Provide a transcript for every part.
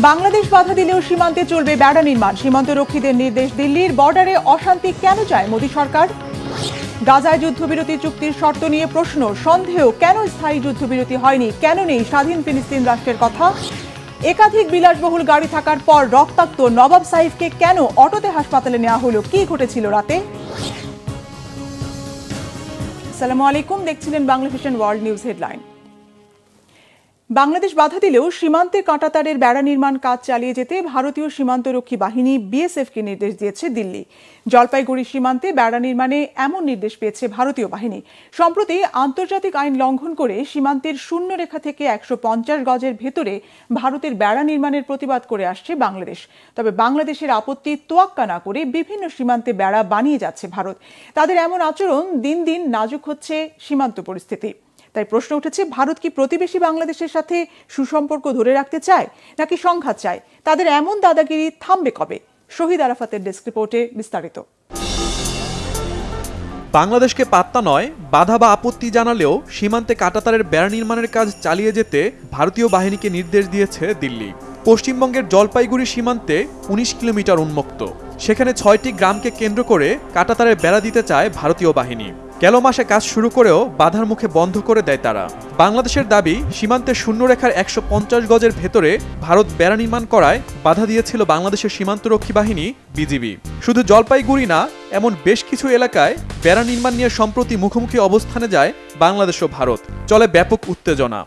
বাংলাদেশ বাধা দিলেও সীমান্তে চলবে বেড়া নির্মাণ, সীমান্তরক্ষীদের নির্দেশ দিল্লির। বর্ডারে অশান্তি কেন চায় মোদী সরকার? গাজায় যুদ্ধবিরতি চুক্তির শর্ত নিয়ে প্রশ্ন, সন্দেহ কেন স্থায়ী যুদ্ধবিরতি হয়নি, কেন নেই স্বাধীন ফিলিস্তিন রাষ্ট্রের কথা? একাধিক বিলাসবহুল গাড়ি থাকার পর রক্তাক্ত নবাব সাইফকে কেন অটোতে হাসপাতালে নেওয়া হলো, কি ঘটেছিল রাতে? আসসালামু আলাইকুম, দেখছিলেন Bangla vision world news headline. Bangladesh বাধা দিলেও সীমান্তে কাঁটাতারের বেড়া নির্মাণ কাজ চালিয়ে যেতে ভারতীয় সীমান্তরক্ষী বাহিনী বিএসএফকে নির্দেশ দিয়েছে দিল্লি। জলপাইগুড়ি সীমান্তে বেড়া নির্মাণে এমন নির্দেশ পেয়েছে ভারতীয় বাহিনী। সম্প্রতি আন্তর্জাতিক আইন লঙ্ঘন করে সীমান্তের শূন্যরেখা থেকে ১৫০ গজের ভেতরে ভারতের বেড়া নির্মাণের প্রতিবাদ করে আসছে বাংলাদেশ। তবে বাংলাদেশের আপত্তি তোয়াক্কা না করে বিভিন্ন সীমান্তে বেড়া বানিয়ে যাচ্ছে ভারত। তাদের এমন আচরণ দিন দিন নাজুক হচ্ছে সীমান্ত পরিস্থিতি। তাই প্রশ্ন উঠেছে, ভারত কি প্রতিবেশী বাংলাদেশের সাথে সুসম্পর্ক ধরে রাখতে চায় নাকি সংঘাত চায়? তাদের এমন দাদাগিরি থামবে কবে? শহীদ আরাফাতের ডেস্ক রিপোর্টে বিস্তারিত। বাংলাদেশকে পাত্তা নয়, বাধা বা আপত্তি জানালেও সীমান্তে কাঁটাতারের বেড়া নির্মাণের কাজ চালিয়ে যেতে ভারতীয় বাহিনীকে নির্দেশ দিয়েছে দিল্লি। পশ্চিমবঙ্গের জলপাইগুড়ি সীমান্তে ১৯ কিলোমিটার উন্মুক্ত। সেখানে ৬টি গ্রামকে কেন্দ্র করে কাঁটাতারের বেড়া দিতে চায় ভারতীয় বাহিনী। গেল মাসে কাজ শুরু করেও বাধার মুখে বন্ধ করে দেয় তারা। বাংলাদেশের দাবি, সীমান্তের শূন্যরেখার ১৫০ গজের ভেতরে ভারত বেড়া নির্মাণ করায় বাধা দিয়েছিল বাংলাদেশের সীমান্তরক্ষী বাহিনী বিজিবি। শুধু জলপাইগুড়ি না, এমন বেশ কিছু এলাকায় বেড়া নির্মাণ নিয়ে সম্প্রতি মুখোমুখি অবস্থানে যায় বাংলাদেশ ও ভারত। চলে ব্যাপক উত্তেজনা।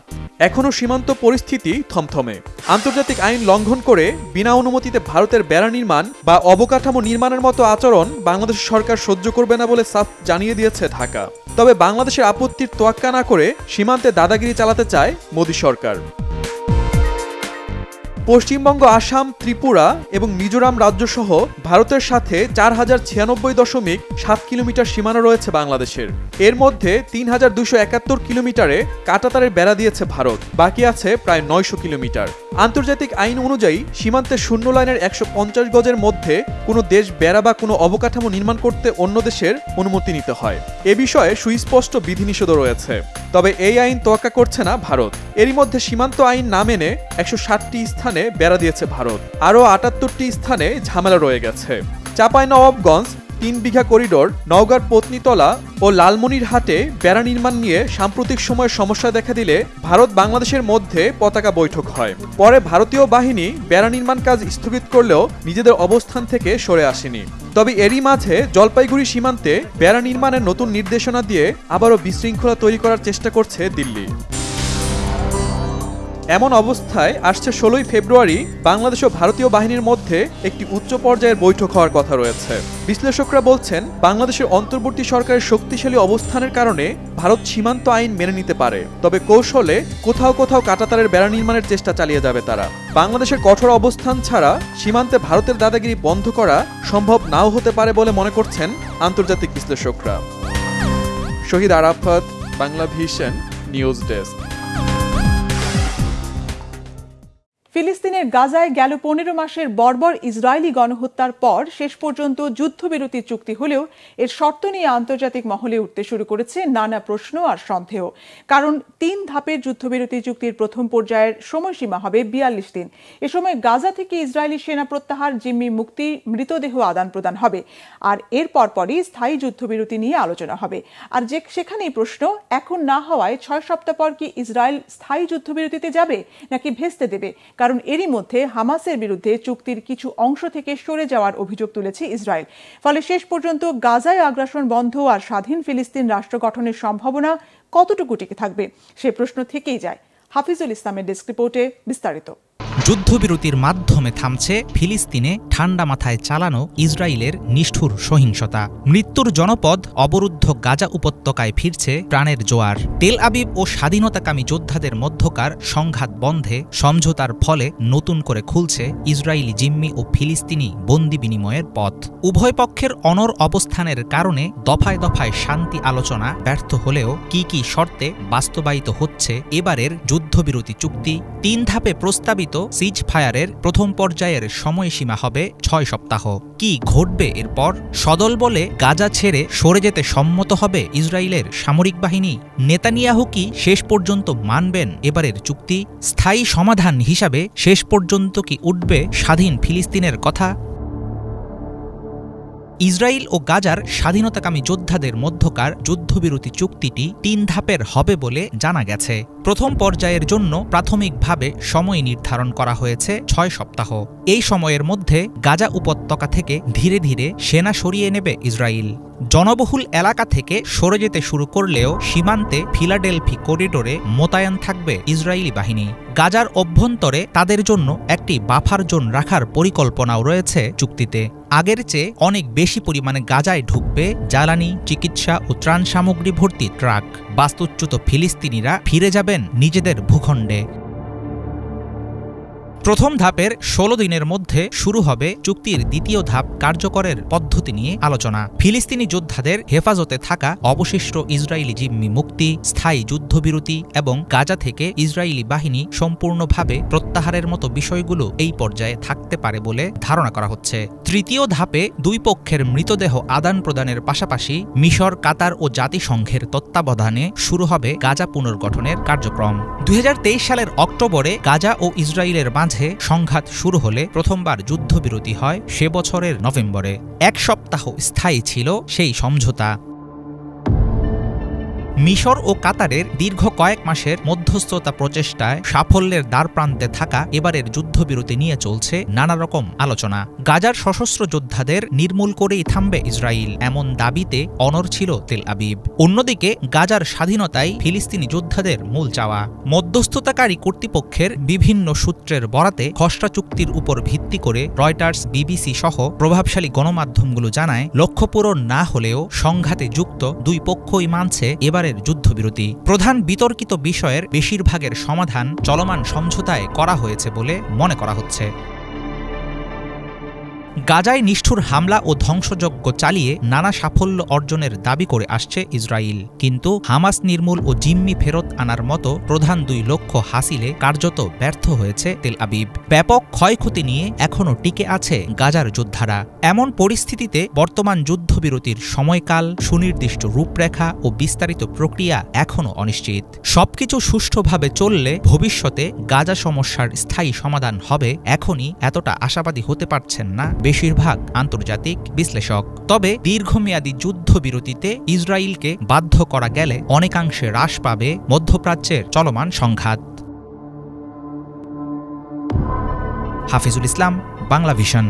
এখনও সীমান্ত পরিস্থিতি থমথমে। আন্তর্জাতিক আইন লঙ্ঘন করে বিনা অনুমতিতে ভারতের বেড়া নির্মাণ বা অবকাঠামো নির্মাণের মতো আচরণ বাংলাদেশ সরকার সহ্য করবে না বলে সাফ জানিয়ে দিয়েছে ঢাকা। তবে বাংলাদেশের আপত্তির তোয়াক্কা না করে সীমান্তে দাদাগিরি চালাতে চায় মোদী সরকার। পশ্চিমবঙ্গ, আসাম, ত্রিপুরা এবং মিজোরাম রাজ্যসহ ভারতের সাথে ৪,০৯৬.৭ কিলোমিটার সীমানা রয়েছে বাংলাদেশের। এর মধ্যে ৩,২৭১ কিলোমিটারে কাঁটাতারের বেড়া দিয়েছে ভারত, বাকি আছে প্রায় ৯০০ কিলোমিটার। আন্তর্জাতিক আইন অনুযায়ী সীমান্তে শূন্য লাইনের ১৫০ গজের মধ্যে কোনো দেশ বেড়া বা কোনো অবকাঠামো নির্মাণ করতে অন্য দেশের অনুমতি নিতে হয়। এ বিষয়ে সুস্পষ্ট বিধিনিষেধ রয়েছে। তবে এই আইন তোয়াক্কা করছে না ভারত। এরই মধ্যে সীমান্ত আইন না মেনে ১৬০টি স্থানে বেড়া দিয়েছে ভারত। আরও ৭৮টি স্থানে ঝামেলা রয়ে গেছে। চাঁপাইনবাবগঞ্জ ৩ বিঘা করিডোর, নওগাঁর পত্নীতলা ও লালমনিরহাটে বেড়া নির্মাণ নিয়ে সাম্প্রতিক সময়ে সমস্যা দেখা দিলে ভারত বাংলাদেশের মধ্যে পতাকা বৈঠক হয়। পরে ভারতীয় বাহিনী বেড়া নির্মাণ কাজ স্থগিত করলেও নিজেদের অবস্থান থেকে সরে আসেনি। তবে এরই মাঝে জলপাইগুড়ি সীমান্তে বেড়া নির্মাণের নতুন নির্দেশনা দিয়ে আবারও বিশৃঙ্খলা তৈরি করার চেষ্টা করছে দিল্লি। এমন অবস্থায় আসছে ১৬ই ফেব্রুয়ারি বাংলাদেশ ও ভারতীয় বাহিনীর মধ্যে একটি উচ্চ পর্যায়ের বৈঠক হওয়ার কথা রয়েছে। বিশ্লেষকরা বলছেন, বাংলাদেশের অন্তর্বর্তী সরকারের শক্তিশালী অবস্থানের কারণে ভারত সীমান্ত আইন মেনে নিতে পারে। তবে কৌশলে কোথাও কোথাও কাঁটাতারের বেড়া নির্মাণের চেষ্টা চালিয়ে যাবে তারা। বাংলাদেশের কঠোর অবস্থান ছাড়া সীমান্তে ভারতের দাদাগিরি বন্ধ করা সম্ভব নাও হতে পারে বলে মনে করছেন আন্তর্জাতিক বিশ্লেষকরা। Shahid Arafat, Bangla Vision news desk. ফিলিস্তিনের গাজায় গেল ১৫ মাসের বর্বর ইসরায়েলি গণহত্যার পর শেষ পর্যন্ত যুদ্ধবিরতি চুক্তি হলেও এর শর্ত নিয়ে আন্তর্জাতিক মহলে উঠতে শুরু করেছে নানা প্রশ্ন আর সন্দেহ। কারণ ৩ ধাপের যুদ্ধবিরতি চুক্তির প্রথম পর্যায়ের সময়সীমা হবে ৪২ দিন। এ সময় গাজা থেকে ইসরায়েলি সেনা প্রত্যাহার, জিম্মি মুক্তি, মৃতদেহ আদান প্রদান হবে। আর এর পরপরই স্থায়ী যুদ্ধবিরতি নিয়ে আলোচনা হবে। আর সেখানেই প্রশ্ন, এখন না হওয়ায় ৬ সপ্তাহ পর কি ইসরায়েল স্থায়ী যুদ্ধবিরতিতে যাবে নাকি ভেস্তে দেবে? কারণ এরই মধ্যে হামাসের বিরুদ্ধে চুক্তির কিছু অংশ থেকে সরে যাওয়ার অভিযোগ তুলেছে ইসরায়েল। ফলে শেষ পর্যন্ত গাজায় আগ্রাসন বন্ধ আর স্বাধীন ফিলিস্তিন রাষ্ট্র গঠনের সম্ভাবনা কতটুকু টিকে থাকবে, সে প্রশ্ন থেকেই যায়। হাফিজুল ইসলামের ডেস্ক রিপোর্টে বিস্তারিত। যুদ্ধবিরতির মাধ্যমে থামছে ফিলিস্তিনে ঠান্ডা মাথায় চালানো ইসরায়েলের নিষ্ঠুর সহিংসতা। মৃত্যুর জনপদ অবরুদ্ধ গাজা উপত্যকায় ফিরছে প্রাণের জোয়ার। তেল আবিব ও স্বাধীনতাকামী যোদ্ধাদের মধ্যকার সংঘাত বন্ধে সমঝোতার ফলে নতুন করে খুলছে ইসরায়েলি জিম্মি ও ফিলিস্তিনি বন্দি বিনিময়ের পথ। উভয় পক্ষের অনড় অবস্থানের কারণে দফায় দফায় শান্তি আলোচনা ব্যর্থ হলেও কি কি শর্তে বাস্তবায়িত হচ্ছে এবারের যুদ্ধবিরতি চুক্তি? ৩ ধাপে প্রস্তাবিত সিজ ফায়ারের প্রথম পর্যায়ের সময়সীমা হবে ৬ সপ্তাহ। কি ঘটবে এরপর? সদলবলে গাজা ছেড়ে সরে যেতে সম্মত হবে ইসরায়েলের সামরিক বাহিনী? নেতানিয়াহু কি শেষ পর্যন্ত মানবেন এবারের চুক্তি? স্থায়ী সমাধান হিসাবে শেষ পর্যন্ত কি উঠবে স্বাধীন ফিলিস্তিনের কথা? ইসরায়েল ও গাজার স্বাধীনতাকামী যোদ্ধাদের মধ্যকার যুদ্ধবিরতি চুক্তিটি ৩ ধাপের হবে বলে জানা গেছে। প্রথম পর্যায়ের জন্য প্রাথমিকভাবে সময় নির্ধারণ করা হয়েছে ৬ সপ্তাহ। এই সময়ের মধ্যে গাজা উপত্যকা থেকে ধীরে ধীরে সেনা সরিয়ে নেবে ইসরায়েল। জনবহুল এলাকা থেকে সরে যেতে শুরু করলেও সীমান্তে ফিলাডেলফি করিডোরে মোতায়েন থাকবে ইসরায়েলি বাহিনী। গাজার অভ্যন্তরে তাদের জন্য একটি বাফার জোন রাখার পরিকল্পনাও রয়েছে চুক্তিতে। আগের চেয়ে অনেক বেশি পরিমাণে গাজায় ঢুকবে জ্বালানি, চিকিৎসা ও ত্রাণ সামগ্রী ভর্তি ট্রাক। বাস্তুচ্যুত ফিলিস্তিনিরা ফিরে যাবেন নিজেদের ভূখণ্ডে। প্রথম ধাপের ১৬ দিনের মধ্যে শুরু হবে চুক্তির দ্বিতীয় ধাপ কার্যকরের পদ্ধতি নিয়ে আলোচনা। ফিলিস্তিনি যোদ্ধাদের হেফাজতে থাকা অবশিষ্ট ইসরায়েলি জিম্মি মুক্তি, স্থায়ী যুদ্ধবিরতি এবং গাজা থেকে ইসরায়েলি বাহিনী সম্পূর্ণভাবে প্রত্যাহারের মতো বিষয়গুলো এই পর্যায়ে থাকতে পারে বলে ধারণা করা হচ্ছে। তৃতীয় ধাপে দুই পক্ষের মৃতদেহ আদান প্রদানের পাশাপাশি মিশর, কাতার ও জাতিসংঘের তত্ত্বাবধানে শুরু হবে গাজা পুনর্গঠনের কার্যক্রম। ২০২৩ সালের অক্টোবরে গাজা ও ইসরায়েলের মাঝে সংঘাত শুরু হলে প্রথমবার যুদ্ধবিরতি হয় সে বছরের নভেম্বরে। ১ সপ্তাহ স্থায়ী ছিল সেই সমঝোতা। মিশর ও কাতারের দীর্ঘ কয়েক মাসের মধ্যস্থতা প্রচেষ্টায় সাফল্যের দ্বারপ্রান্তে থাকা এবারের যুদ্ধবিরতি নিয়ে চলছে নানা রকম আলোচনা। গাজার সশস্ত্র যোদ্ধাদের নির্মূল করেই থামবে ইসরায়েল, এমন দাবিতে অনড় ছিল তেল আবিব। অন্যদিকে গাজার স্বাধীনতাই ফিলিস্তিনি যোদ্ধাদের মূল চাওয়া। মধ্যস্থতাকারী কর্তৃপক্ষের বিভিন্ন সূত্রের বরাতে খসড়া চুক্তির উপর ভিত্তি করে রয়টার্স, বিবিসি সহ প্রভাবশালী গণমাধ্যমগুলো জানায়, লক্ষ্য পূরণ না হলেও সংঘাতে যুক্ত দুই পক্ষই মানছে এবারে যুদ্ধবিরতি। প্রধান বিতর্কিত বিষয়ের বেশিরভাগের সমাধান চলমান সমঝোতায় করা হয়েছে বলে মনে করা হচ্ছে। গাজায় নিষ্ঠুর হামলা ও ধ্বংসযজ্ঞ চালিয়ে নানা সাফল্য অর্জনের দাবি করে আসছে ইসরায়েল, কিন্তু হামাস নির্মূল ও জিম্মি ফেরত আনার মতো প্রধান দুই লক্ষ্য হাসিলে কার্যত ব্যর্থ হয়েছে তেল আবিব। ব্যাপক ক্ষয়ক্ষতি নিয়ে এখনও টিকে আছে গাজার যোদ্ধারা। এমন পরিস্থিতিতে বর্তমান যুদ্ধবিরতির সময়কাল, সুনির্দিষ্ট রূপরেখা ও বিস্তারিত প্রক্রিয়া এখনও অনিশ্চিত। সবকিছু সুষ্ঠুভাবে চললে ভবিষ্যতে গাজা সমস্যার স্থায়ী সমাধান হবে, এখনই এতটা আশাবাদী হতে পারছেন না বেশিরভাগ আন্তর্জাতিক বিশ্লেষক। তবে দীর্ঘমেয়াদী যুদ্ধবিরতিতে ইসরায়েলকে বাধ্য করা গেলে অনেকাংশে হ্রাস পাবে মধ্যপ্রাচ্যের চলমান সংঘাত। হাফিজুল ইসলাম, বাংলা ভিশন।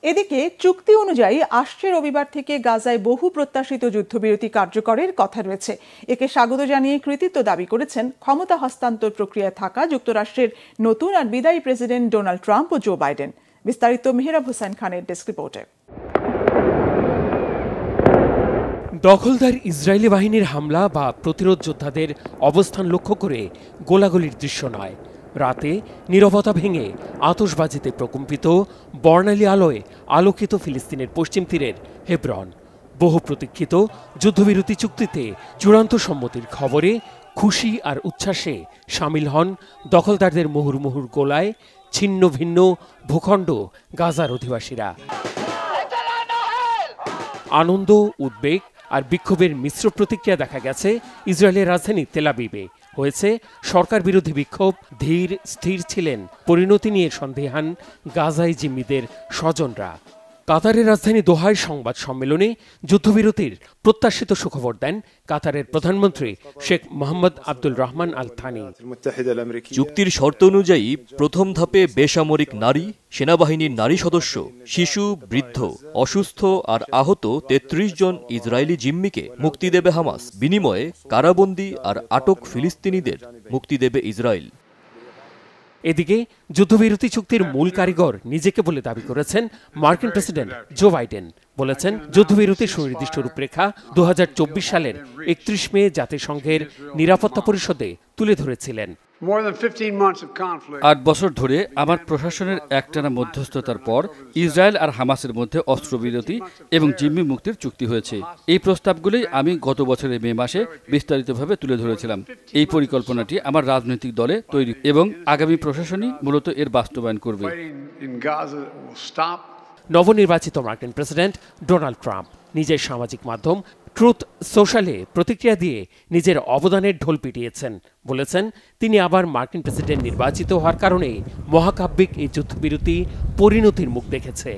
এদিকে চুক্তি অনুযায়ী আসছে রবিবার থেকে গাজায় বহু প্রত্যাশিত যুদ্ধবিরতি কার্যকরের কথা রয়েছে। একে স্বাগত জানিয়ে কৃতিত্ব দাবি করেছেন ক্ষমতা হস্তান্তর প্রক্রিয়ায় থাকা যুক্তরাষ্ট্রের নতুন আর বিদায়ী প্রেসিডেন্ট ডোনাল্ড ট্রাম্প ও জো বাইডেন। বিস্তারিত মেহরাব হোসেন খানের ডেস্ক রিপোর্টে। দখলদার ইসরায়েলি বাহিনীর হামলা বা প্রতিরোধ যোদ্ধাদের অবস্থান লক্ষ্য করে গোলাগুলির দৃশ্য নয়, রাতে নীরবতা ভেঙে আতশবাজিতে প্রকম্পিত বর্ণালী আলোয় আলোকিত ফিলিস্তিনের পশ্চিম তীরের হেব্রন। বহু প্রতীক্ষিত যুদ্ধবিরতি চুক্তিতে চূড়ান্ত সম্মতির খবরে খুশি আর উচ্ছ্বাসে সামিল হন দখলদারদের মুহুর্মুহুর গোলায় ছিন্ন ভিন্ন ভূখণ্ড গাজার অধিবাসীরা। আনন্দ, উদ্বেগ আর বিক্ষোভের মিশ্র প্রতিক্রিয়া দেখা গেছে ইসরায়েলের রাজধানী তেল আবিবে। হয়েছে সরকার বিরোধী বিক্ষোভ, ধীর স্থির ছিলেন পরিণতি নিয়ে সন্দেহান গাজায় জিম্মিদের স্বজনরা। কাতারের রাজধানী দোহায় সংবাদ সম্মেলনে যুদ্ধবিরতির প্রত্যাশিত সুখবর দেন কাতারের প্রধানমন্ত্রী শেখ মোহাম্মদ আব্দুল রহমান আল থানি। চুক্তির শর্ত অনুযায়ী প্রথম ধাপে বেসামরিক নারী, সেনাবাহিনীর নারী সদস্য, শিশু, বৃদ্ধ, অসুস্থ আর আহত ৩৩ জন ইসরায়েলি জিম্মিকে মুক্তি দেবে হামাস। বিনিময়ে কারাবন্দী আর আটক ফিলিস্তিনিদের মুক্তি দেবে ইসরায়েল। এদিকে যুদ্ধবিরতি চুক্তির মূল কারিগর নিজেকে বলে দাবি করেছেন মার্কিন প্রেসিডেন্ট জো বাইডেন। বলেছেন, যুদ্ধবিরতির সুনির্দিষ্ট রূপরেখা ২০২৪ সালের ৩১ মে জাতিসংঘের নিরাপত্তা পরিষদে তুলে ধরেছিলেন। 8 বছর ধরে আমার প্রশাসনের একটানা মধ্যস্থতার পর ইসরায়েল আর হামাসের মধ্যে অস্ত্রবিরতি এবং জিম্মি মুক্তির চুক্তি হয়েছে। এই প্রস্তাবগুলি আমি গত বছরের মে মাসে বিস্তারিতভাবে তুলে ধরেছিলাম। এই পরিকল্পনাটি আমার রাজনৈতিক দলে তৈরি এবং আগামী প্রশাসনই মূলত এর বাস্তবায়ন করবে। নবনির্বাচিত মার্কিন প্রেসিডেন্ট ডোনাল্ড ট্রাম্প নিজের সামাজিক মাধ্যম ট্রুথ সোশ্যালে প্রতিক্রিয়া দিয়ে নিজের অবদানের ঢোল পিটিয়েছেন। বলেছেন তিনি আবার মার্কিন প্রেসিডেন্ট নির্বাচিত হওয়ার কারণে মহাকাব্যিক এই যুদ্ধবিরতি পরিণতির মুখ দেখেছে।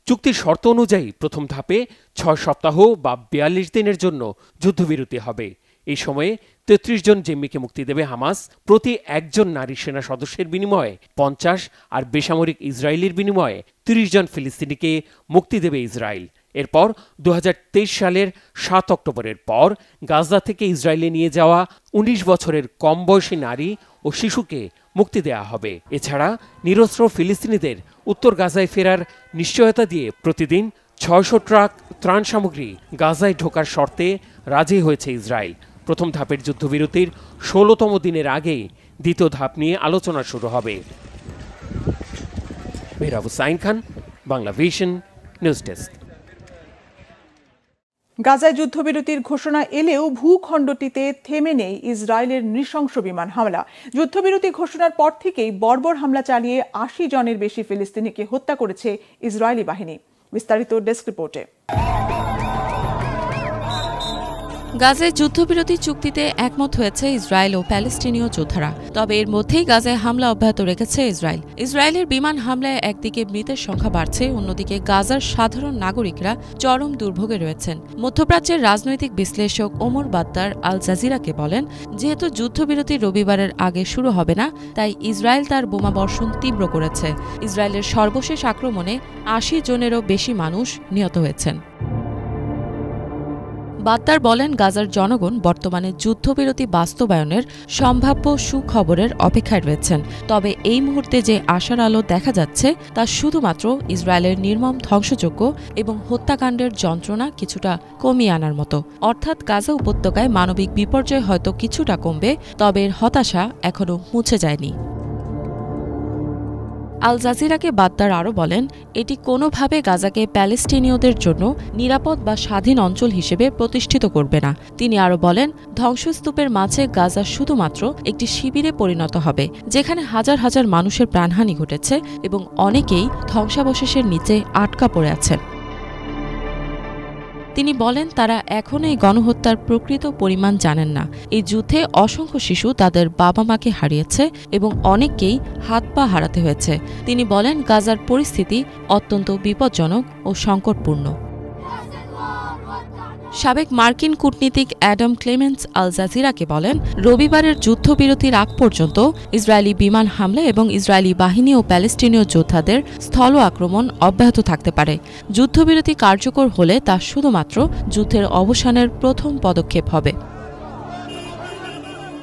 চুক্তির শর্ত অনুযায়ী প্রথম ধাপে 6 সপ্তাহ বা 42 দিনের জন্য যুদ্ধবিরতি হবে। এই সময়ে 33 জন জিম্মিকে মুক্তি দেবে হামাস। প্রতি একজন নারী সেনা সদস্যের বিনিময়ে 50 আর বেসামরিক ইসরায়েলির বিনিময়ে 30 জন ফিলিস্তিনিকে মুক্তি দেবে ইসরায়েল। এরপর 2023 সালের 7 অক্টোবরের পর গাজা থেকে ইসরায়েলে নিয়ে যাওয়া 19 বছরের কম বয়সী নারী ও শিশুকে মুক্তি দেয়া হবে। এছাড়া নিরস্ত্র ফিলিস্তিনিদের উত্তর গাজায় ফেরার নিশ্চয়তা দিয়ে প্রতিদিন 600 ট্রাক ত্রাণ সামগ্রী গাজায় ঢোকার শর্তে রাজি হয়েছে ইসরায়েল। প্রথম ধাপের যুদ্ধবিরতির 16তম দিনের আগেই দ্বিতীয় ধাপ নিয়ে আলোচনা শুরু হবে। Mehrab Hussain Khan, Bangla Vision, news desk. গাজায় যুদ্ধবিরতির ঘোষণা এলেও ভূখণ্ডটিতে থেমে নেই ইসরায়েলের নৃশংস বিমান হামলা। যুদ্ধবিরতি ঘোষণার পর থেকেই বর্বর হামলা চালিয়ে 80 জনের বেশি ফিলিস্তিনিকে হত্যা করেছে ইসরায়েলি বাহিনী। বিস্তারিত ডেস্ক রিপোর্টে। গাজায় যুদ্ধবিরতি চুক্তিতে একমত হয়েছে ইসরায়েল ও প্যালেস্টিনীয় যোদ্ধারা। তবে এর মধ্যেই গাজায় হামলা অব্যাহত রেখেছে ইসরায়েল। ইসরায়েলের বিমান হামলায় একদিকে মৃতের সংখ্যা বাড়ছে, অন্যদিকে গাজার সাধারণ নাগরিকরা চরম দুর্ভোগে রয়েছেন। মধ্যপ্রাচ্যের রাজনৈতিক বিশ্লেষক ওমর বাত্তার আল জাজিরাকে বলেন, যেহেতু যুদ্ধবিরতি রবিবারের আগে শুরু হবে না, তাই ইসরায়েল তার বোমাবর্ষণ তীব্র করেছে। ইসরায়েলের সর্বশেষ আক্রমণে 80 জনেরও বেশি মানুষ নিহত হয়েছেন। বাত্তার বলেন, গাজার জনগণ বর্তমানে যুদ্ধবিরতি বাস্তবায়নের সম্ভাব্য সুখবরের অপেক্ষায় রয়েছেন। তবে এই মুহূর্তে যে আশার আলো দেখা যাচ্ছে তা শুধুমাত্র ইসরায়েলের নির্মম ধ্বংসযজ্ঞ এবং হত্যাকাণ্ডের যন্ত্রণা কিছুটা কমিয়ে আনার মতো। অর্থাৎ গাজা উপত্যকায় মানবিক বিপর্যয় হয়তো কিছুটা কমবে, তবে এর হতাশা এখনও মুছে যায়নি। আল জাজিরাকে বাত্তার আরও বলেন, এটি কোনোভাবে গাজাকে প্যালেস্টিনীয়দের জন্য নিরাপদ বা স্বাধীন অঞ্চল হিসেবে প্রতিষ্ঠিত করবে না। তিনি আরও বলেন, ধ্বংসস্তূপের মাঝে গাজা শুধুমাত্র একটি শিবিরে পরিণত হবে, যেখানে হাজার হাজার মানুষের প্রাণহানি ঘটেছে এবং অনেকেই ধ্বংসাবশেষের নিচে আটকা পড়ে আছেন। তিনি বলেন, তারা এখনও এই গণহত্যার প্রকৃত পরিমাণ জানেন না। এই যুদ্ধে অসংখ্য শিশু তাদের বাবা মাকে হারিয়েছে এবং অনেককেই হাত পা হারাতে হয়েছে। তিনি বলেন, গাজার পরিস্থিতি অত্যন্ত বিপজ্জনক ও সংকটপূর্ণ। সাবেক মার্কিন কূটনীতিক অ্যাডাম ক্লেমেন্টস আল জাজিরাকে বলেন, রবিবারের যুদ্ধবিরতির আগ পর্যন্ত ইসরায়েলি বিমান হামলা এবং ইসরায়েলি বাহিনী ও প্যালেস্টিনীয় যোদ্ধাদের স্থল আক্রমণ অব্যাহত থাকতে পারে। যুদ্ধবিরতি কার্যকর হলে তা শুধুমাত্র যুদ্ধের অবসানের প্রথম পদক্ষেপ হবে।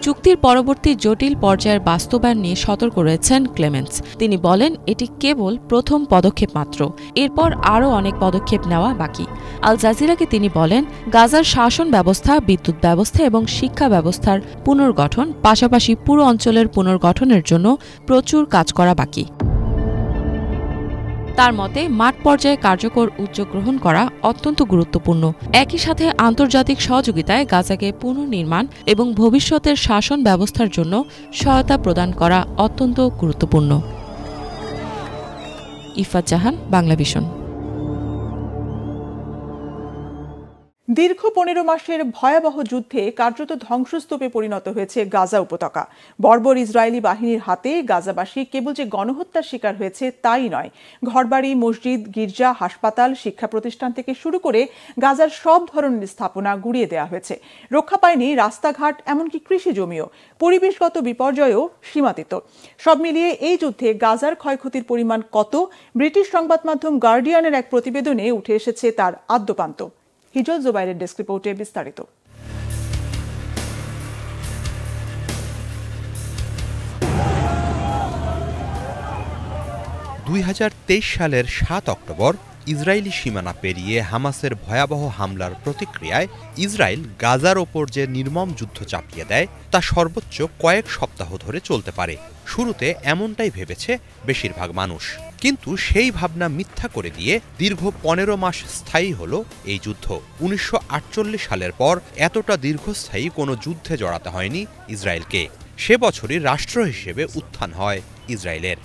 চুক্তির পরবর্তী জটিল পর্যায়ের বাস্তবায়ন নিয়ে সতর্ক রয়েছেন ক্লেমেন্টস। তিনি বলেন, এটি কেবল প্রথম পদক্ষেপ মাত্র, এরপর আরও অনেক পদক্ষেপ নেওয়া বাকি। আল জাজিরাকে তিনি বলেন, গাজার শাসন ব্যবস্থা, বিদ্যুৎ ব্যবস্থা এবং শিক্ষা ব্যবস্থার পুনর্গঠন, পাশাপাশি পুরো অঞ্চলের পুনর্গঠনের জন্য প্রচুর কাজ করা বাকি। তার মতে মাঠ পর্যায়ে কার্যকর উদ্যোগ গ্রহণ করা অত্যন্ত গুরুত্বপূর্ণ। একই সাথে আন্তর্জাতিক সহযোগিতায় গাজাকে পুনর্নির্মাণ এবং ভবিষ্যতের শাসন ব্যবস্থার জন্য সহায়তা প্রদান করা অত্যন্ত গুরুত্বপূর্ণ। ইফাত জাহান, বাংলা ভিশন। দীর্ঘ 15 মাসের ভয়াবহ যুদ্ধে কার্যত ধ্বংসস্তূপে পরিণত হয়েছে গাজা উপত্যকা। বর্বর ইসরায়েলি বাহিনীর হাতে গাজাবাসী কেবল যে গণহত্যার শিকার হয়েছে তাই নয়, ঘরবাড়ি, মসজিদ, গির্জা, হাসপাতাল, শিক্ষা প্রতিষ্ঠান থেকে শুরু করে গাজার সব ধরনের স্থাপনা গুঁড়িয়ে দেওয়া হয়েছে। রক্ষা পায়নি রাস্তাঘাট, এমনকি কৃষি জমিও। পরিবেশগত বিপর্যয়ও সীমাতীত। সব মিলিয়ে এই যুদ্ধে গাজার ক্ষয়ক্ষতির পরিমাণ কত, ব্রিটিশ সংবাদ মাধ্যম গার্ডিয়ানের এক প্রতিবেদনে উঠে এসেছে তার আদ্যোপান্ত। হিজল জুবাইরের ডেস্ক রিপোর্টে বিস্তারিত। 2023 সালের 7 অক্টোবর ইসরায়েলি সীমানা পেরিয়ে হামাসের ভয়াবহ হামলার প্রতিক্রিয়ায় ইসরায়েল গাজার ওপর যে নির্মম যুদ্ধ চাপিয়ে দেয় তা সর্বোচ্চ কয়েক সপ্তাহ ধরে চলতে পারে। শুরুতে এমনটাই ভেবেছে বেশিরভাগ মানুষ, কিন্তু সেই ভাবনা মিথ্যা করে দিয়ে দীর্ঘ 15 মাস স্থায়ী হল এই যুদ্ধ। 1948 সালের পর এতটা দীর্ঘস্থায়ী কোনো যুদ্ধে জড়াতে হয়নি ইসরায়েলকে। সে বছরই রাষ্ট্র হিসেবে উত্থান হয় ইসরায়েলের।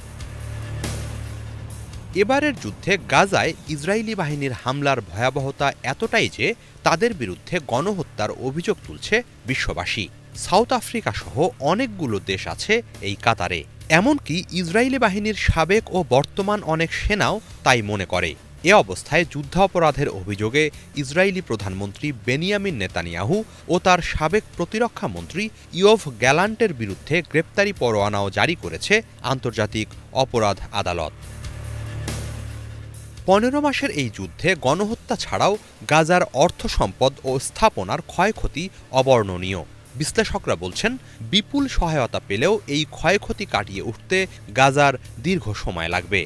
এবারের যুদ্ধে গাজায় ইসরায়েলি বাহিনীর হামলার ভয়াবহতা এতটাই যে তাদের বিরুদ্ধে গণহত্যার অভিযোগ তুলছে বিশ্ববাসী। সাউথ আফ্রিকা সহ অনেকগুলো দেশ আছে এই কাতারে। এমনকি ইসরায়েলি বাহিনীর সাবেক ও বর্তমান অনেক সেনাও তাই মনে করে। এ অবস্থায় যুদ্ধাপরাধের অভিযোগে ইসরায়েলি প্রধানমন্ত্রী বেনিয়ামিন নেতানিয়াহু ও তার সাবেক প্রতিরক্ষা মন্ত্রী ইয়োভ গ্যালান্টের বিরুদ্ধে গ্রেপ্তারি পরোয়ানাও জারি করেছে আন্তর্জাতিক অপরাধ আদালত। 15 মাসের এই যুদ্ধে গণহত্যা ছাড়াও গাজার অর্থ সম্পদ ও স্থাপনার ক্ষয়ক্ষতি অবর্ণনীয়। বিশ্লেষকরা বলছেন, বিপুল সহায়তা পেলেও এই ক্ষয়ক্ষতি কাটিয়ে উঠতে গাজার দীর্ঘ সময় লাগবে।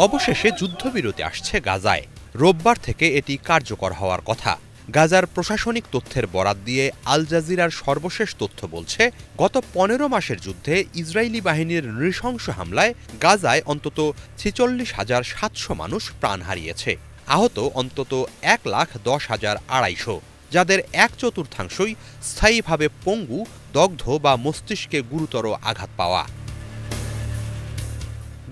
অবশেষে যুদ্ধবিরতি আসছে গাজায়। রোববার থেকে এটি কার্যকর হওয়ার কথা। গাজার প্রশাসনিক তথ্যের বরাত দিয়ে আল জাজিরার সর্বশেষ তথ্য বলছে, গত 15 মাসের যুদ্ধে ইসরায়েলি বাহিনীর নৃশংস হামলায় গাজায় অন্তত 46,700 মানুষ প্রাণ হারিয়েছে। আহত অন্তত 1,10,250, যাদের 1/4 স্থায়ীভাবে পঙ্গু, দগ্ধ বা মস্তিষ্কে গুরুতর আঘাত পাওয়া।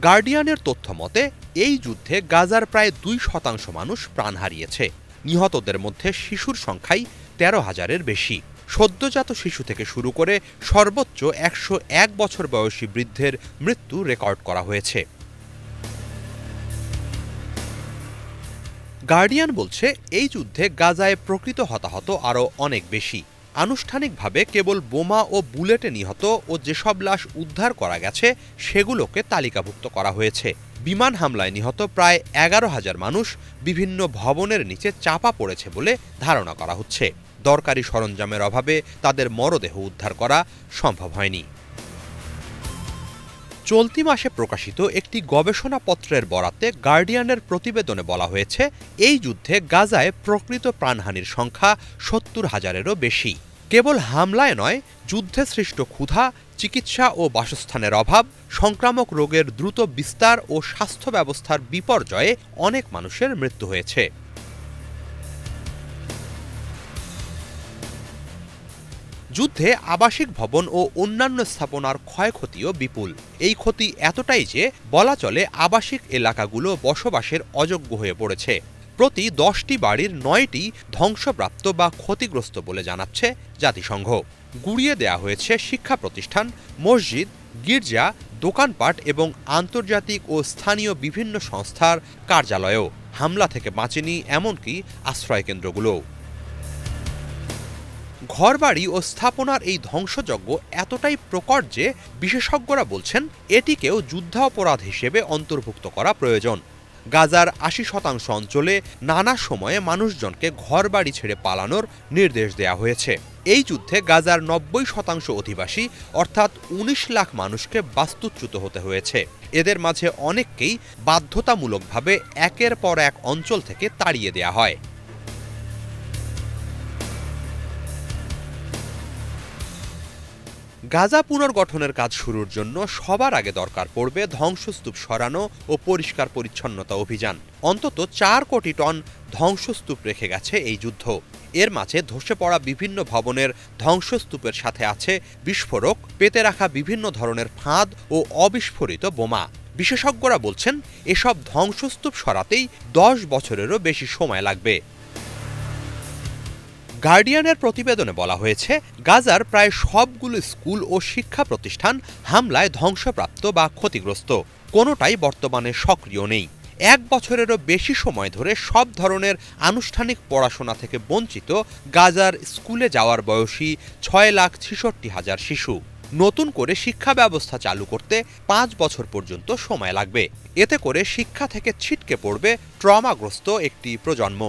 গার্ডিয়ানের তথ্য মতে এই যুদ্ধে গাজার প্রায় 2% মানুষ প্রাণ হারিয়েছে। নিহতদের মধ্যে শিশুর সংখ্যাই 13,000-এর বেশি। সদ্যজাত শিশু থেকে শুরু করে সর্বোচ্চ 101 বছর বয়সী বৃদ্ধের মৃত্যু রেকর্ড করা হয়েছে। গার্ডিয়ান বলছে, এই যুদ্ধে গাজায় প্রকৃত হতাহত আরও অনেক বেশি। আনুষ্ঠানিকভাবে কেবল বোমা ও বুলেটে নিহত ও যেসব লাশ উদ্ধার করা গেছে সেগুলোকে তালিকাভুক্ত করা হয়েছে। বিমান হামলায় নিহত প্রায় 11,000 মানুষ বিভিন্ন ভবনের নিচে চাপা পড়েছে বলে ধারণা করা হচ্ছে। দরকারি সরঞ্জামের অভাবে তাদের মরদেহ উদ্ধার করা সম্ভব হয়নি। চলতি মাসে প্রকাশিত একটি গবেষণাপত্রের বরাতে গার্ডিয়ানের প্রতিবেদনে বলা হয়েছে, এই যুদ্ধে গাজায় প্রকৃত প্রাণহানির সংখ্যা 70,000-এরও বেশি। কেবল হামলায় নয়, যুদ্ধে সৃষ্ট ক্ষুধা, চিকিৎসা ও বাসস্থানের অভাব, সংক্রামক রোগের দ্রুত বিস্তার ও স্বাস্থ্য ব্যবস্থার বিপর্যয়ে অনেক মানুষের মৃত্যু হয়েছে। যুদ্ধে আবাসিক ভবন ও অন্যান্য স্থাপনার ক্ষয়ক্ষতিও বিপুল। এই ক্ষতি এতটাই যে বলা চলে আবাসিক এলাকাগুলো বসবাসের অযোগ্য হয়ে পড়েছে। প্রতি 10টি বাড়ির 9টি ধ্বংসপ্রাপ্ত বা ক্ষতিগ্রস্ত বলে জানাচ্ছে জাতিসংঘ। গুড়িয়ে দেয়া হয়েছে শিক্ষা প্রতিষ্ঠান, মসজিদ, গির্জা, দোকানপাট এবং আন্তর্জাতিক ও স্থানীয় বিভিন্ন সংস্থার কার্যালয়ও। হামলা থেকে বাঁচেনি এমনকি আশ্রয়কেন্দ্রগুলোও। ঘরবাড়ি ও স্থাপনার এই ধ্বংসযজ্ঞ এতটাই প্রকট যে বিশেষজ্ঞরা বলছেন এটিকেও যুদ্ধাপরাধ হিসেবে অন্তর্ভুক্ত করা প্রয়োজন। গাজার 80% অঞ্চলে নানা সময়ে মানুষজনকে ঘরবাড়ি ছেড়ে পালানোর নির্দেশ দেয়া হয়েছে। এই যুদ্ধে গাজার 90% অধিবাসী অর্থাৎ 19 লাখ মানুষকে বাস্তুচ্যুত হতে হয়েছে। এদের মাঝে অনেককেই বাধ্যতামূলকভাবে একের পর এক অঞ্চল থেকে তাড়িয়ে দেয়া হয়। গাজা পুনর্গঠনের কাজ শুরুর জন্য সবার আগে দরকার পড়বে ধ্বংসস্তূপ সরানো ও পরিষ্কার পরিচ্ছন্নতা অভিযান। অন্তত 4 কোটি টন ধ্বংসস্তূপ রেখে গেছে এই যুদ্ধ। এর মাঝে ধসে পড়া বিভিন্ন ভবনের ধ্বংসস্তূপের সাথে আছে বিস্ফোরক, পেতে রাখা বিভিন্ন ধরনের ফাঁদ ও অবিস্ফোরিত বোমা। বিশেষজ্ঞরা বলছেন, এসব ধ্বংসস্তূপ সরাতেই 10 বছরেরও বেশি সময় লাগবে। গার্ডিয়ানের প্রতিবেদনে বলা হয়েছে, গাজার প্রায় সবগুলো স্কুল ও শিক্ষা প্রতিষ্ঠান হামলায় ধ্বংসপ্রাপ্ত বা ক্ষতিগ্রস্ত। কোনোটাই বর্তমানে সক্রিয় নেই। 1 বছরেরও বেশি সময় ধরে সব ধরনের আনুষ্ঠানিক পড়াশোনা থেকে বঞ্চিত গাজার স্কুলে যাওয়ার বয়সী 6,66,000 শিশু। নতুন করে শিক্ষা ব্যবস্থা চালু করতে 5 বছর পর্যন্ত সময় লাগবে। এতে করে শিক্ষা থেকে ছিটকে পড়বে ট্রমাগ্রস্ত একটি প্রজন্ম।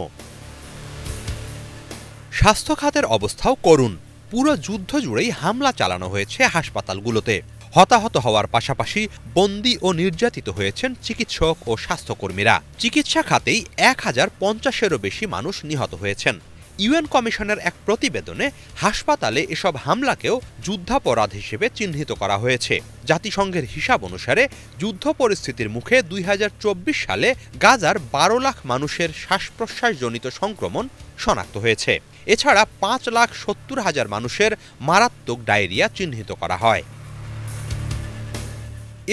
স্বাস্থ্য খাতের অবস্থাও করুণ। পুরো যুদ্ধ জুড়েই হামলা চালানো হয়েছে হাসপাতালগুলোতে। হতাহত হওয়ার পাশাপাশি বন্দী ও নির্যাতিত হয়েছেন চিকিৎসক ও স্বাস্থ্যকর্মীরা। চিকিৎসা খাতেই 1050-এরও বেশি মানুষ নিহত হয়েছেন। ইউএন কমিশনের এক প্রতিবেদনে হাসপাতালে এসব হামলাকেও যুদ্ধাপরাধ হিসেবে চিহ্নিত করা হয়েছে। জাতিসংঘের হিসাব অনুসারে যুদ্ধ পরিস্থিতির মুখে 2024 সালে গাজার 12 লাখ মানুষের শ্বাস-প্রশ্বাসজনিত সংক্রমণ শনাক্ত হয়েছে। এছাড়া 5,70,000 মানুষের মারাত্মক ডায়রিয়া চিহ্নিত করা হয়।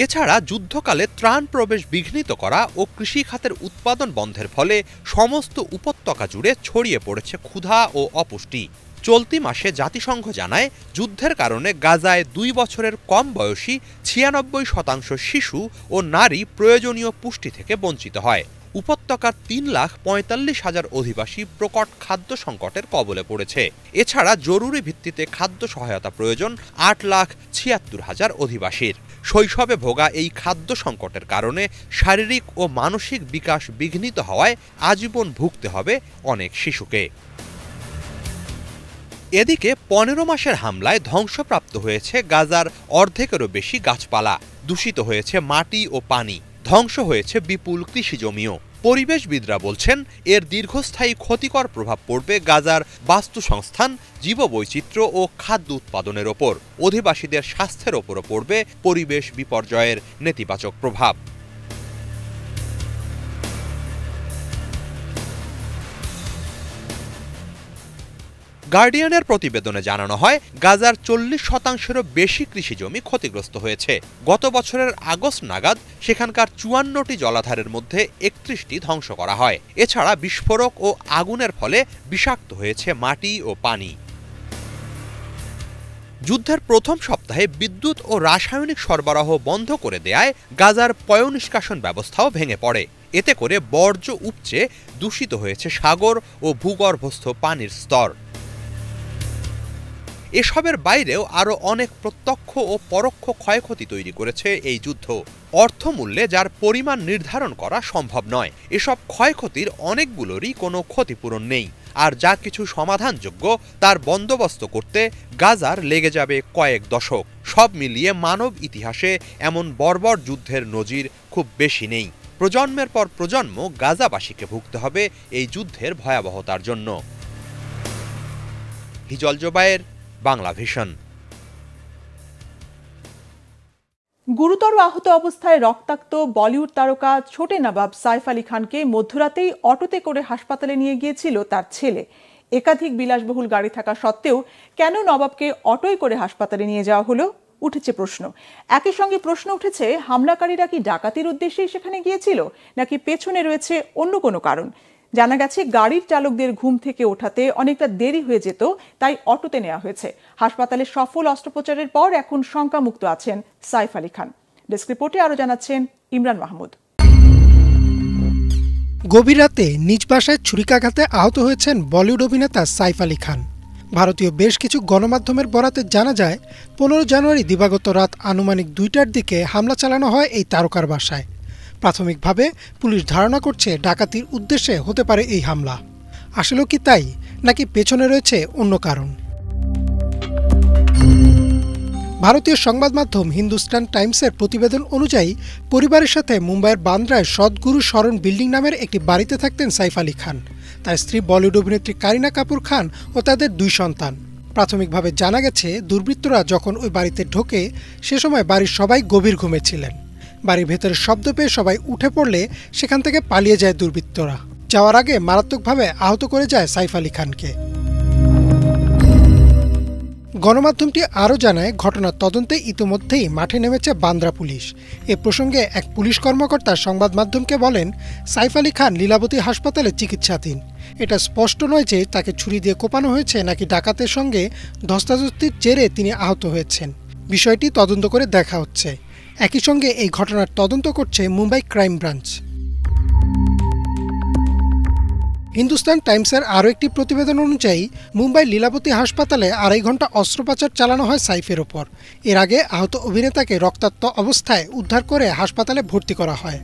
এছাড়া যুদ্ধকালে ত্রাণ প্রবেশ বিঘ্নিত করা ও কৃষি খাতের উৎপাদন বন্ধের ফলে সমস্ত উপত্যকা জুড়ে ছড়িয়ে পড়েছে ক্ষুধা ও অপুষ্টি। চলতি মাসে জাতিসংঘ জানায়, যুদ্ধের কারণে গাজায় 2 বছরের কম বয়সী 96% শিশু ও নারী প্রয়োজনীয় পুষ্টি থেকে বঞ্চিত হয়। উপত্যকার 3,45,000 অধিবাসী প্রকট খাদ্য সংকটের কবলে পড়েছে। এছাড়া জরুরি ভিত্তিতে খাদ্য সহায়তা প্রয়োজন 8,76,000 অধিবাসীর। শৈশবে ভোগা এই খাদ্য সংকটের কারণে শারীরিক ও মানসিক বিকাশ বিঘ্নিত হওয়ায় আজীবন ভুগতে হবে অনেক শিশুকে। এদিকে 15 মাসের হামলায় ধ্বংসপ্রাপ্ত হয়েছে গাজার অর্ধেকেরও বেশি গাছপালা, দূষিত হয়েছে মাটি ও পানি, ধ্বংস হয়েছে বিপুল কৃষিজমিও। পরিবেশবিদরা বলছেন, এর দীর্ঘস্থায়ী ক্ষতিকর প্রভাব পড়বে গাজার বাস্তুসংস্থান, জীববৈচিত্র্য ও খাদ্য উৎপাদনের ওপর। অধিবাসীদের স্বাস্থ্যের ওপরও পড়বে পরিবেশ বিপর্যয়ের নেতিবাচক প্রভাব। গার্ডিয়ানের প্রতিবেদনে জানানো হয়, গাজার 40%-এরও বেশি কৃষিজমি ক্ষতিগ্রস্ত হয়েছে। গত বছরের আগস্ট নাগাদ সেখানকার 54টি জলাধারের মধ্যে 31টি ধ্বংস করা হয়। এছাড়া বিস্ফোরক ও আগুনের ফলে বিষাক্ত হয়েছে মাটি ও পানি। যুদ্ধের প্রথম সপ্তাহে বিদ্যুৎ ও রাসায়নিক সরবরাহ বন্ধ করে দেয়ায় গাজার পয়ঃনিষ্কাশন ব্যবস্থাও ভেঙে পড়ে। এতে করে বর্জ্য উপচে দূষিত হয়েছে সাগর ও ভূগর্ভস্থ পানির স্তর। এসবের বাইরেও আরও অনেক প্রত্যক্ষ ও পরোক্ষ ক্ষয়ক্ষতি তৈরি করেছে এই যুদ্ধ। অর্থমূল্যে যার পরিমাণ নির্ধারণ করা সম্ভব নয়। এসব ক্ষয়ক্ষতির অনেকগুলোরই কোনো ক্ষতিপূরণ নেই, আর যা কিছু সমাধানযোগ্য তার বন্দোবস্ত করতে গাজার লেগে যাবে কয়েক দশক। সব মিলিয়ে মানব ইতিহাসে এমন বর্বর যুদ্ধের নজির খুব বেশি নেই। প্রজন্মের পর প্রজন্ম গাজাবাসীকে ভুগতে হবে এই যুদ্ধের ভয়াবহতার জন্য। হিজল জোবায়ের, বাংলা ভিশন। গুরুতর আহত অবস্থায় রক্তাক্ত বলিউড তারকা ছোটে নবাব সাইফ আলী খানকে মধ্যরাতেই অটোতে করে হাসপাতালে নিয়ে গিয়েছিল তার ছেলে। একাধিক বিলাসবহুল গাড়ি থাকা সত্ত্বেও কেন নবাবকে অটোয় করে হাসপাতালে নিয়ে যাওয়া হলো, উঠেছে প্রশ্ন। একই সঙ্গে প্রশ্ন উঠেছে, হামলাকারীরা কি ডাকাতির উদ্দেশ্যেই সেখানে গিয়েছিল, নাকি পেছনে রয়েছে অন্য কোনো কারণ? জানা গেছে, গাড়ির চালকদের ঘুম থেকে ওঠাতে অনেকটা দেরি হয়ে যেত, তাই অটোতে নেওয়া হয়েছে। হাসপাতালে সফল অস্ত্রোপচারের পর এখন শঙ্কামুক্ত আছেন সাইফ আলী খান। ডেস্ক রিপোর্টে আরো জানাচ্ছেন ইমরান মাহমুদ। গভীর রাতে নিজ বাসায় ছুরিকাঘাতে আহত হয়েছেন বলিউড অভিনেতা সাইফ আলী খান। ভারতীয় বেশ কিছু গণমাধ্যমের বরাতে জানা যায়, 15 জানুয়ারি দিবাগত রাত আনুমানিক 2টার দিকে হামলা চালানো হয় এই তারকার বাসায়। প্রাথমিকভাবে পুলিশ ধারণা করছে ডাকাতির উদ্দেশ্যে হতে পারে এই হামলা। আসলেও কি তাই, নাকি পেছনে রয়েছে অন্য কারণ? ভারতীয় সংবাদ মাধ্যম হিন্দুস্তান টাইমসের প্রতিবেদন অনুযায়ী, পরিবারের সাথে মুম্বাইয়ের বান্দ্রায় সদ্গুরু শরণ বিল্ডিং নামের একটি বাড়িতে থাকতেন সাইফ আলী খান, তার স্ত্রী বলিউড অভিনেত্রী কারিনা কাপুর খান ও তাদের 2 সন্তান। প্রাথমিকভাবে জানা গেছে, দুর্বৃত্তরা যখন ওই বাড়িতে ঢোকে সে সময় বাড়ির সবাই গভীর ঘুমে ছিলেন। বাড়ির ভেতরে শব্দ পেয়ে সবাই উঠে পড়লে সেখান থেকে পালিয়ে যায় দুর্বৃত্তরা। যাওয়ার আগে মারাত্মকভাবে আহত করে যায় সাইফ আলী খানকে। গণমাধ্যমটি আরও জানায়, ঘটনার তদন্তে ইতিমধ্যেই মাঠে নেমেছে বান্দ্রা পুলিশ। এ প্রসঙ্গে এক পুলিশ কর্মকর্তা সংবাদ মাধ্যমকে বলেন, সাইফ আলী খান লীলাবতী হাসপাতালে চিকিৎসাধীন। এটা স্পষ্ট নয় যে তাকে ছুরি দিয়ে কোপানো হয়েছে নাকি ডাকাতের সঙ্গে ধস্তাধস্তির জেরে তিনি আহত হয়েছেন। বিষয়টি তদন্ত করে দেখা হচ্ছে। একই সঙ্গে এই ঘটনার তদন্ত করছে মুম্বাই ক্রাইম ব্রাঞ্চ। হিন্দুস্তান টাইমসের আরও একটি প্রতিবেদন অনুযায়ী, মুম্বাই লীলাবতী হাসপাতালে 2.5 ঘন্টা অস্ত্রোপচার চালানো হয় সাইফের ওপর। এর আগে আহত অভিনেতাকে রক্তাক্ত অবস্থায় উদ্ধার করে হাসপাতালে ভর্তি করা হয়।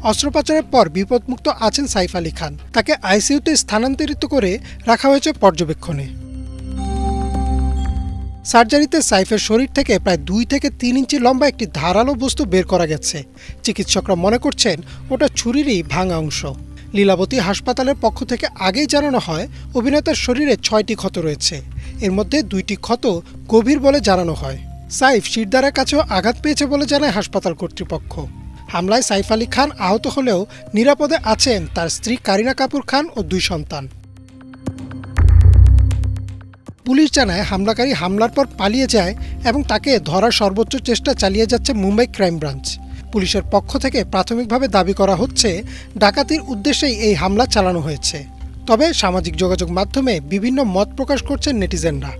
অস্ত্রোপচারের পর বিপদমুক্ত আছেন সাইফ আলী খান। তাকে আইসিইউতে স্থানান্তরিত করে রাখা হয়েছে পর্যবেক্ষণে। সার্জারিতে সাইফের শরীর থেকে প্রায় 2 থেকে 3 ইঞ্চি লম্বা একটি ধারালো বস্তু বের করা গেছে। চিকিৎসকরা মনে করছেন ওটা ছুরিরই ভাঙা অংশ। লীলাবতী হাসপাতালের পক্ষ থেকে আগেই জানানো হয় অভিনেতার শরীরে 6টি ক্ষত রয়েছে, এর মধ্যে 2টি ক্ষত গভীর বলে জানানো হয়। সাইফ শিরদাঁড়ার কাছেও আঘাত পেয়েছে বলে জানায় হাসপাতাল কর্তৃপক্ষ। হামলায় সাইফ আলী খান আহত হলেও নিরাপদে আছেন তার স্ত্রী কারিনা কাপুর খান ও 2 সন্তান। পুলিশ জানায় হামলাকারী হামলার পর পালিয়ে যায় এবং তাকে ধরার সর্বোচ্চ চেষ্টা চালিয়ে যাচ্ছে মুম্বাই ক্রাইম ব্রাঞ্চ। পুলিশের পক্ষ থেকে প্রাথমিকভাবে দাবি করা হচ্ছে ডাকাতির উদ্দেশ্যেই এই হামলা চালানো হয়েছে। তবে সামাজিক যোগাযোগ মাধ্যমে বিভিন্ন মত প্রকাশ করছেন নেটিজেনরা।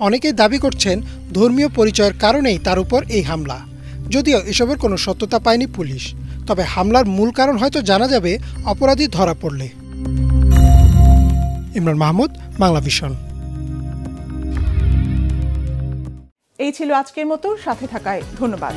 অনেকেই দাবি করছেন ধর্মীয় পরিচয়ের কারণেই তার উপর এই হামলা। যদিও এসবের কোনো সত্যতা পায়নি পুলিশ, তবে হামলার মূল কারণ হয়তো জানা যাবে অপরাধী ধরা পড়লে। ইমরান মাহমুদ, বাংলা ভিশন। এই ছিল আজকের মতো, সাথে থাকায় ধন্যবাদ।